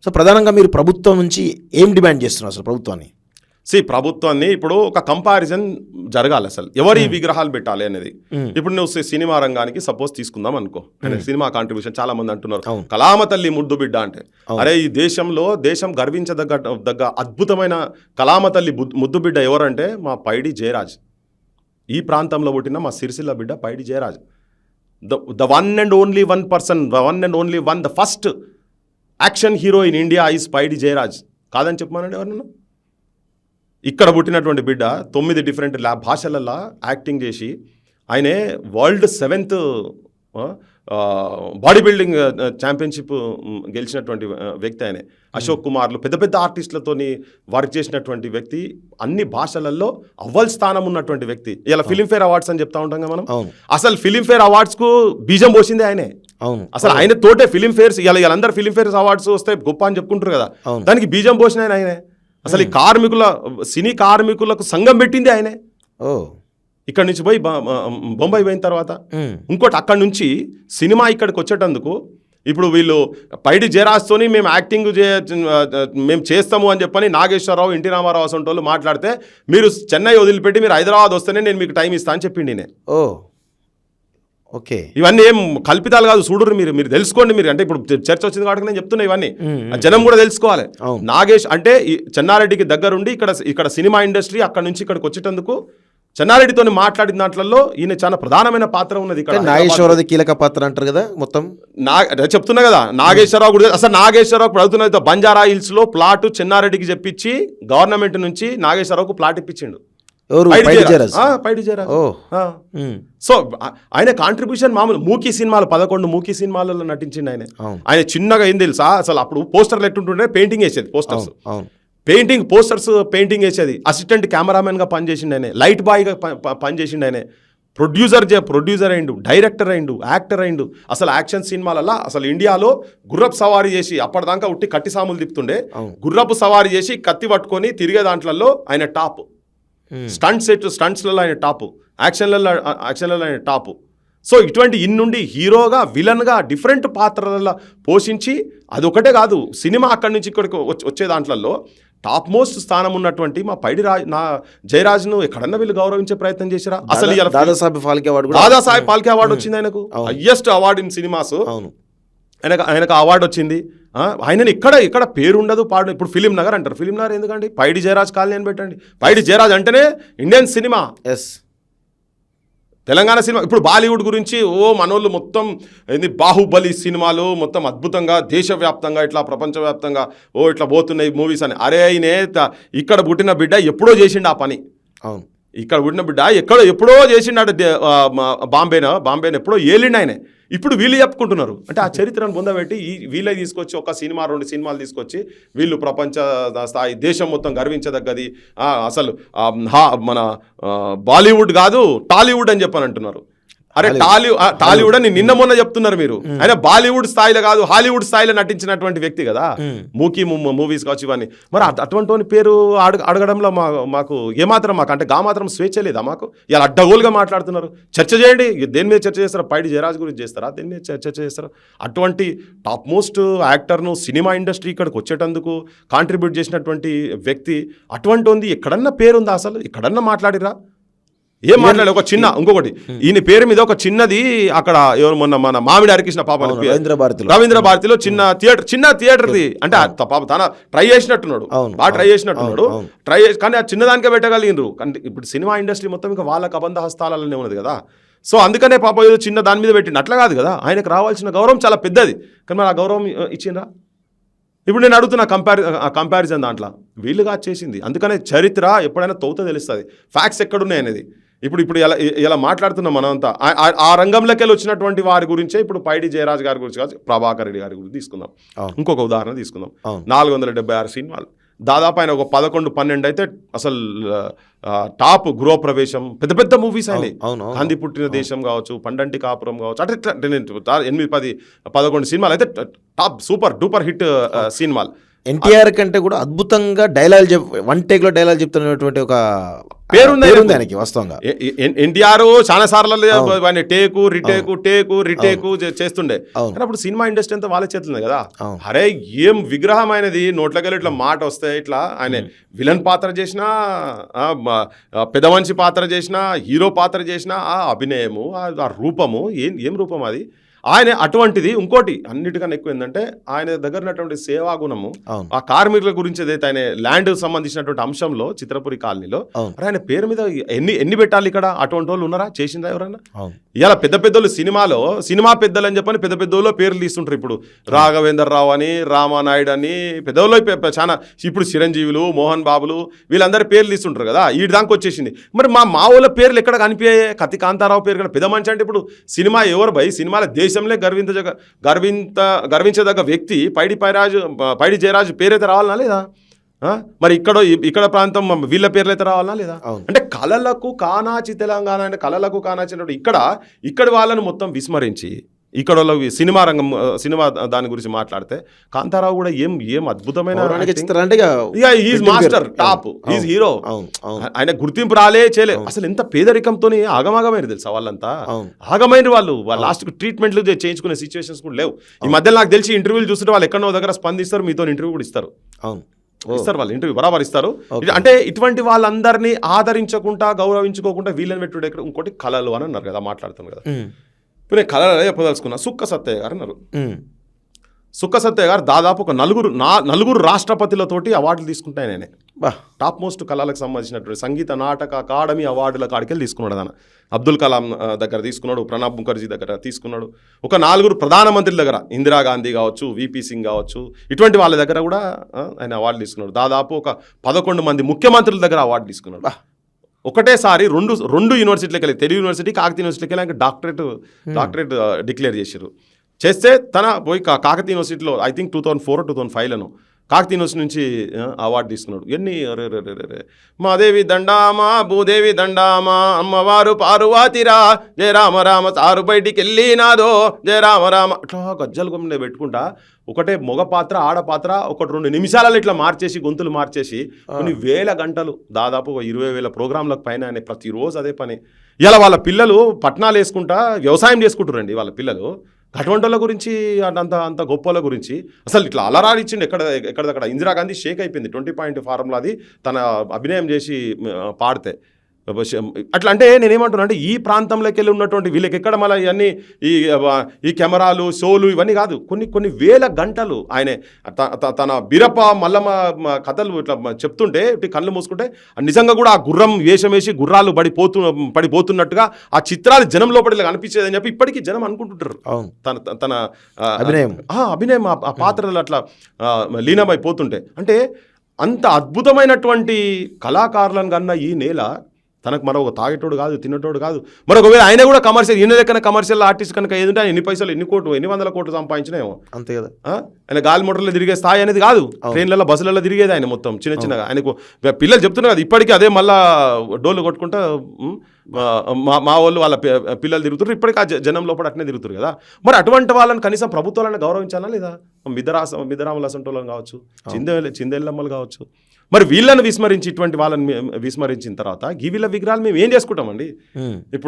So ప్రధానంగా మీరు ప్రభుత్వం నుంచి ఏం డిమాండ్ చేస్తున్నారు అసలు ప్రభుత్వాన్ని? ప్రభుత్వాన్ని ఇప్పుడు ఒక కంపారిజన్ జరగాలి, అసలు ఎవరి విగ్రహాలు పెట్టాలి అనేది. ఇప్పుడు నువ్వు సినిమా రంగానికి సపోజ్ తీసుకుందాం అనుకో, సినిమా కాంట్రిబ్యూషన్ చాలా మంది అంటున్నారు కళామ తల్లి ముద్దు బిడ్డ అంటే. అరే ఈ దేశం గర్వించదగ్గ అద్భుతమైన కళామ తల్లి ముద్దు బిడ్డ ఎవరంటే మా పైడి జయరాజ్. ఈ ప్రాంతంలో పుట్టిన మా సిరిసిల్ల బిడ్డ Paidi Jayaraj. The one and only one person, the first action hero in India is Paidi Jayaraj. కాదని చెప్పమానండి ఎవరన్నా? ఇక్కడ పుట్టినటువంటి బిడ్డ 9 డిఫరెంట్ భాషలలో యాక్టింగ్ చేసి ఆయనే world 7th body building championship గెలిచినటువంటి వ్యక్తి ఆయనే. అశోక్ కుమార్లు పెద్ద పెద్ద ఆర్టిస్టులతోని వర్క్ చేసినటువంటి వ్యక్తి, అన్ని భాషలలో అవ్వల్ స్థానం ఉన్నటువంటి వ్యక్తి. ఇలా ఫిలింఫేర్ అవార్డ్స్ అని చెప్తా ఉంటాం కదా మనం. అసలు ఫిలింఫేర్ అవార్డ్స్కు బీజం పోసిందే ఆయనే. అసలు ఆయన తోటే ఫిలింఫేర్స్ ఇలా అందరు ఫిలింఫేర్ అవార్డ్స్ వస్తే గొప్ప అని చెప్పుకుంటారు కదా, దానికి బీజం పోసిన ఆయనే. అసలు ఈ సినీ కార్మికులకు సంఘం పెట్టింది ఆయనే. ఇక్కడ నుంచి పోయి బొంబాయి పోయిన తర్వాత ఇంకోటి అక్కడి నుంచి సినిమా ఇక్కడికి వచ్చేటందుకు ఇప్పుడు వీళ్ళు పైడి జయరాజ్తోని మేము యాక్టింగ్ మేము చేస్తాము అని చెప్పని నాగేశ్వరరావు, ఎన్టీ రామారావు అసంటి వాళ్ళు మాట్లాడితే మీరు చెన్నై వదిలిపెట్టి మీరు హైదరాబాద్ వస్తేనే నేను మీకు టైం ఇస్తా అని చెప్పిండి నేను. ఓకే, ఇవన్నీ ఏం కల్పితాలు కాదు, చూడరు మీరు తెలుసుకోండి. మీరు అంటే ఇప్పుడు చర్చ వచ్చింది కాబట్టి నేను చెప్తున్నా, ఇవన్నీ జనం కూడా తెలుసుకోవాలి. నాగేష్ అంటే చెన్నారెడ్డికి దగ్గరుండి ఇక్కడ సినిమా ఇండస్ట్రీ అక్కడ నుంచి ఇక్కడికి వచ్చేటందుకు చెన్నారెడ్డితో మాట్లాడిన దాంట్లో ఈయన చాలా ప్రధానమైన పాత్ర ఉన్నది. ఇక్కడ నాగేశ్వరరావు కీలక పాత్ర అంటారు కదా. మొత్తం చెప్తున్నా కదా, నాగేశ్వరరావు కూడా అసలు నాగేశ్వరరావు అడుగుతున్నది బంజారా హిల్స్ లో ప్లాట్ చెన్నారెడ్డికి చెప్పించి గవర్నమెంట్ నుంచి నాగేశ్వరరావుకు ప్లాట్ ఇప్పించిండు. సో ఆయన కాంట్రిబ్యూషన్ మామూలు మూకీ సినిమాలు 11 మూకీ సినిమాలలో నటించిండు ఆయన. ఆయన చిన్నగా ఏం తెలుసా, అసలు అప్పుడు పోస్టర్లు ఎట్టుంటుండే పెయింటింగ్ వేసేది, పోస్టర్స్ పెయింటింగ్ వేసేది. అసిస్టెంట్ కెమెరామెన్ గా పనిచేసిండు ఆయన, లైట్ బాయ్ గా పనిచేసిండు ఆయన, ప్రొడ్యూసర్ అయిండు, డైరెక్టర్ అయిండు, యాక్టర్ అయిండు. అసలు యాక్షన్ సినిమాలలో అసలు ఇండియాలో గుర్రపు సవారీ చేసి అప్పటిదాకా ఉట్టి కట్టి సాములు తిప్పుతుండే, గుర్రపు సవారీ చేసి కత్తి పట్టుకొని తిరిగే దాంట్లో ఆయన టాప్. స్టంట్స్లలో ఆయన టాపు, యాక్షన్లలో ఆయన టాపు. సో ఇటువంటి నుండి హీరోగా, విలన్గా డిఫరెంట్ పాత్రలలో పోషించి అదొకటే కాదు, సినిమా అక్కడి నుంచి ఇక్కడికి వచ్చే దాంట్లో టాప్ మోస్ట్ స్థానం ఉన్నటువంటి మా జయరాజ్ను ఎక్కడన్నా వీళ్ళు గౌరవించే ప్రయత్నం చేశారా? అసలు దాదాసాహెబ్ ఫాల్కే అవార్డు వచ్చింది ఆయనకు, హైయెస్ట్ అవార్డు ఇన్ సినిమాస్. ఆయనకు అవార్డు వచ్చింది. ఆయనని ఇక్కడ పేరు ఉండదు, పాడు. ఇప్పుడు ఫిలిం నగర్ అంటారు, ఫిలిం నగర్ ఎందుకండి? పైడి జయరాజ్ కాలనీ అని పెట్టండి. పైడి జయరాజ్ అంటేనే ఇండియన్ సినిమా, తెలంగాణ సినిమా. ఇప్పుడు బాలీవుడ్ గురించి మనోళ్ళు మొత్తం బాహుబలి సినిమాలు మొత్తం అద్భుతంగా దేశవ్యాప్తంగా ఇట్లా ప్రపంచవ్యాప్తంగా ఇట్లా పోతున్నాయి మూవీస్ అని. అరే ఆయనే ఇక్కడ పుట్టిన బిడ్డ ఎప్పుడో చేసిండు ఆ పని. ఇక్కడ పుట్టిన బిడ్డ ఎప్పుడో చేసిండు. బాంబేను ఎప్పుడో ఏలిండు ఆయన. ఇప్పుడు వీళ్ళు చెప్పుకుంటున్నారు అంటే ఆ చరిత్రను పొందబెట్టి వీళ్ళే తీసుకొచ్చి ఒక సినిమా 2 సినిమాలు తీసుకొచ్చి వీళ్ళు ప్రపంచ స్థాయి దేశం మొత్తం గర్వించదగ్గది అసలు మన బాలీవుడ్ కాదు టాలీవుడ్ అని చెప్పని అంటున్నారు. అరే టాలీవుడ్ అని నిన్న మొన్న చెప్తున్నారు మీరు. ఆయన బాలీవుడ్ స్థాయిలో కాదు హాలీవుడ్ స్థాయిలో నటించినటువంటి వ్యక్తి కదా, మూకీ మూవీస్ కావచ్చు ఇవన్నీ. మరి అటువంటి పేరు అడగడంలో మాకు ఏమాత్రం అంటే మాత్రం స్వేచ్ఛ లేదా మాకు? ఇలా అడ్డగోలుగా మాట్లాడుతున్నారు. చర్చ చేయండి, దేని మీద చర్చ చేస్తారా? పైడి జయరాజ్ గురించి చేస్తారా? దేని మీద చర్చ చేస్తారా? అటువంటి టాప్ మోస్ట్ యాక్టర్ను సినిమా ఇండస్ట్రీ ఇక్కడికి వచ్చేటందుకు కాంట్రిబ్యూట్ చేసినటువంటి వ్యక్తి అటువంటి ఉంది. ఎక్కడన్నా పేరుందా? అసలు ఎక్కడన్నా మాట్లాడిరా? ఏం మాట్లాడే? ఒక చిన్న ఇంకొకటి ఈయన పేరు మీద ఒక చిన్నది అక్కడ ఎవరు మొన్న మన మామిడి హరికృష్ణ పాప రవీంద్ర భారతిలో చిన్న థియేటర్ది అంటే పాప తన ట్రై చేసినట్టున్నాడు, బాగా ట్రై చేసినట్టున్నాడు. కానీ ఆ చిన్నదానికే పెట్టగలిగినరు. కానీ ఇప్పుడు సినిమా ఇండస్ట్రీ మొత్తం ఇంకా వాళ్ళకి అబంధ హస్తాలనే ఉన్నది కదా. సో అందుకనే పాప ఏదో చిన్న దాని మీద పెట్టిండు. అట్లా కాదు కదా, ఆయనకు రావాల్సిన గౌరవం చాలా పెద్దది. కానీ మరి ఆ గౌరవం ఇచ్చిండ్రా? ఇప్పుడు నేను అడుగుతున్న కంపారిజన్ దాంట్లో వీళ్ళుగా చేసింది. అందుకనే చరిత్ర ఎప్పుడైనా తోత తెలుస్తుంది, ఫ్యాక్ట్స్ ఎక్కడున్నాయి అనేది. ఇప్పుడు ఇలా మాట్లాడుతున్నాం మనంతా ఆ రంగంలోకి వెళ్ళి వచ్చినటువంటి వారి గురించే. ఇప్పుడు పైడి జయరాజ్ గారి గురించి కాదు, ప్రభాకర్ రెడ్డి గారి గురించి తీసుకుందాం. ఇంకొక ఉదాహరణ తీసుకుందాం. 476 సినిమాలు, దాదాపు ఆయన ఒక 11-12 అయితే అసలు టాప్. గృహప్రవేశం, పెద్ద పెద్ద మూవీస్ అయినాయి. గాంధీ పుట్టిన దేశం కావచ్చు, పండంటి కాపురం కావచ్చు, అట్లా 8, 10, 11 సినిమాలు అయితే టాప్ సూపర్ డూపర్ హిట్ సినిమాలు. ఎన్టీఆర్ కంటే కూడా అద్భుతంగా డైలాగ్ వన్ టేక్ లో డైలాగ్ చెప్తున్నటువంటి ఒక పేరుంది ఆయనకి వాస్తవంగా. ఎన్టీఆర్ చాలా సార్లు టేకు రిటేకు చేస్తుండే. అప్పుడు సినిమా ఇండస్ట్రీ అంతా వాళ్ళ చేతులు కదా. అరే ఏం విగ్రహం ఆయనది, నోట్లకెళ్ళి ఇట్లా మాట వస్తే ఇట్లా ఆయన విలన్ పాత్ర చేసినా, పెద్ద మనిషి పాత్ర చేసినా, హీరో పాత్ర చేసినా, ఆ అభినయము, ఆ రూపము, ఏం రూపం అది ఆయన. అటువంటిది ఇంకోటి అన్నిటికన్నా ఎక్కువ ఏంటంటే ఆయన దగ్గర ఉన్నటువంటి సేవా గుణము, ఆ కార్మికుల గురించి ఏదైతే ఆయన ల్యాండ్ సంబంధించినటువంటి అంశంలో చిత్రపురి కాలనీలో ఆయన పేరు మీద ఎన్ని పెట్టాలి ఇక్కడ? అటువంటి వాళ్ళు ఉన్నారా? చేసిందా ఎవరన్నా? ఇలా పెద్ద పెద్దోళ్ళు సినిమా పెద్దలు అని చెప్పని పెద్ద పెద్దోళ్ళు పేర్లు తీస్తుంటారు. ఇప్పుడు రాఘవేంద్ర రావు అని, రామానాయుడు అని పెద్దోళ్ళు చాలా. ఇప్పుడు చిరంజీవులు, మోహన్ బాబులు వీళ్ళందరి పేర్లు తీస్తుంటారు కదా. ఈ దానికి వచ్చేసింది. మరి మా వాళ్ళ పేర్లు ఎక్కడ కనిపించాయి? కత్తి కాంతారావు పేరు పెద్ద మనిషి అంటే ఇప్పుడు సినిమా ఎవరు భయ్? సినిమాల దేశంలో గర్వించదగ్గ వ్యక్తి పైడి జయరాజు పేరైతే రావాలనా లేదా? మరి ఇక్కడ ప్రాంతం వీళ్ళ పేర్లు అయితే రావాలనా లేదా? అంటే కళలకు కానాచి తెలంగాణ అంటే కళలకు కానాచి ఇక్కడ వాళ్ళను మొత్తం విస్మరించి ఇక్కడ సినిమా దాని గురించి మాట్లాడితే కాంతారావు కూడా ఏం అద్భుతమైన మాస్టర్, టాప్, ఈజ్ హీరో. ఆయన గుర్తింపు చేయలే. అసలు ఎంత పేదరికంతో ఆగమాగమైనది తెలుసా వాళ్ళంతా. ఆగమైన వాళ్ళు లాస్ట్ ట్రీట్మెంట్లు చేయించుకునే సిచ్యువేషన్స్ కూడా లేవు. ఈ మధ్యలో నాకు తెలిసి ఇంటర్వ్యూలు చూస్తుంటే వాళ్ళు ఎక్కడో దగ్గర స్పందిస్తారు, మీతో ఇంటర్వ్యూ కూడా ఇస్తారు. వాళ్ళు ఇంటర్వ్యూ బరాబర్ ఇస్తారు. అంటే ఇటువంటి వాళ్ళందరినీ ఆదరించకుండా, గౌరవించుకోకుండా వీళ్ళని పెట్టుడే ఇంకోటి కళలు అని అన్నారు కదా, మాట్లాడుతాను కదా. ఇప్పుడు నేను కళలు చెప్పదలుచుకున్నా. సుక్క సత్తయ్య గారు అన్నారు. సుక్క సత్తయ్య గారు దాదాపు ఒక నలుగురు రాష్ట్రపతులతోటి అవార్డులు తీసుకుంటాయి. నేనే టాప్ మోస్ట్ కళలకు సంబంధించినటువంటి సంగీత నాటక అకాడమీ అవార్డుల కాడికెళ్ళి తీసుకున్నాడు. ఆయన అబ్దుల్ కలాం దగ్గర తీసుకున్నాడు, ప్రణబ్ ముఖర్జీ దగ్గర తీసుకున్నాడు, ఒక 4 ప్రధానమంత్రుల దగ్గర, ఇందిరాగాంధీ కావచ్చు, విపి సింగ్ కావచ్చు, ఇటువంటి వాళ్ళ దగ్గర కూడా ఆయన అవార్డు తీసుకున్నాడు. దాదాపు ఒక 11 మంది ముఖ్యమంత్రుల దగ్గర అవార్డు తీసుకున్నాడు. ఒకటేసారి రెండు యూనివర్సిటీలకు వెళ్ళి, తెలుగు యూనివర్సిటీ, కాకతీయ యూనివర్సిటీకి వెళ్ళి ఆయనకి డాక్టరేట్ డిక్లేర్ చేశారు. చేస్తే తన పోయి కాకతీయ యూనివర్సిటీలో I think 2004 or 2005 Kakatiya university నుంచి అవార్డు తీసుకున్నాడు. మాదేవి దండామా, భూదేవి దండామా, అమ్మవారు పార్వతిరా, జయ రామ రామ, సారు బయటికి వెళ్ళినాదో, జయ రామ రామ, అట్లా గజ్జలు కొమ్మినే పెట్టుకుంటా ఒకటే మగ పాత్ర, ఆడ పాత్ర 1-2 నిమిషాలలో ఇట్లా మార్చేసి, గొంతులు మార్చేసి కొన్ని వేల గంటలు, దాదాపు 20,000 ప్రోగ్రాంలకు పైన ఆయన ప్రతిరోజు అదే పని. ఇలా వాళ్ళ పిల్లలు పట్నాలు వేసుకుంటా వ్యవసాయం చేసుకుంటారండి వాళ్ళ పిల్లలు. అటువంటి వాళ్ళ గురించి, అంత గొప్ప వాళ్ళ గురించి అసలు ఇట్లా అలరాడిచ్చిండు. ఎక్కడక్కడ ఇందిరాగాంధీ షేక్ అయిపోయింది 20 పాయింట్ ఫార్ములాది తన అభినయం చేసి పాడితే. అట్లా అంటే నేనేమంటున్నా అంటే ఈ ప్రాంతంలోకి వెళ్ళి ఉన్నటువంటి వీళ్ళకి ఎక్కడ మళ్ళీ ఇవన్నీ ఈ కెమెరాలు, షోలు ఇవన్నీ కాదు, కొన్ని వేల గంటలు ఆయనే తన బిరప మల్లమ్మ కథలు ఇట్లా చెప్తుంటే కళ్ళు మూసుకుంటే నిజంగా కూడా ఆ గుర్రం వేషం వేసి గుర్రాలు పడిపోతున్నట్టుగా ఆ చిత్రాలు జనం లోపల కనిపించేదని చెప్పి ఇప్పటికీ జనం అనుకుంటుంటారు. తన అభినయం ఆ పాత్రలు అట్లా లీనమైపోతుంటే, అంటే అంత అద్భుతమైనటువంటి కళాకారులను కన్నా ఈ నేల తనకు మరొక తాగేటోడు కాదు, తినేటోడు కాదు. మరొకవేళ ఆయన కూడా కమర్షియల్, ఈయన లెక్కన కమర్షియల్ ఆర్టిస్ట్ కనుక ఏదంటే ఆయన ఎన్ని పైసలు, ఎన్ని వందల కోట్లు సంపాదించినాయేమో అంతే కదా. ఆయన గాలి మోటార్లో తిరిగే స్థాయి అనేది కాదు, ట్రైన్లలో, బస్సులలో తిరిగేది ఆయన మొత్తం చిన్నగా. ఆయనకు పిల్లలు చెప్తున్నారు కదా ఇప్పటికీ అదే మళ్ళా డోర్లు కొట్టుకుంటా మా వాళ్ళు వాళ్ళ పిల్లలు తిరుగుతారు, ఇప్పటికీ ఆ జనం లోపల అట్నే తిరుగుతారు కదా. మరి అటువంటి వాళ్ళని కనీసం ప్రభుత్వాలను గౌరవించాలా లేదా? మిద్దరాముల అసంటోళ్ళని కావచ్చు, చిందేళ్ళమ్మలు కావచ్చు. మరి వీళ్ళని విస్మరించి, ఇటువంటి వాళ్ళని విస్మరించిన తర్వాత వీళ్ళ విగ్రహాలు మేము ఏం చేసుకుంటామండి? ఇప్పుడు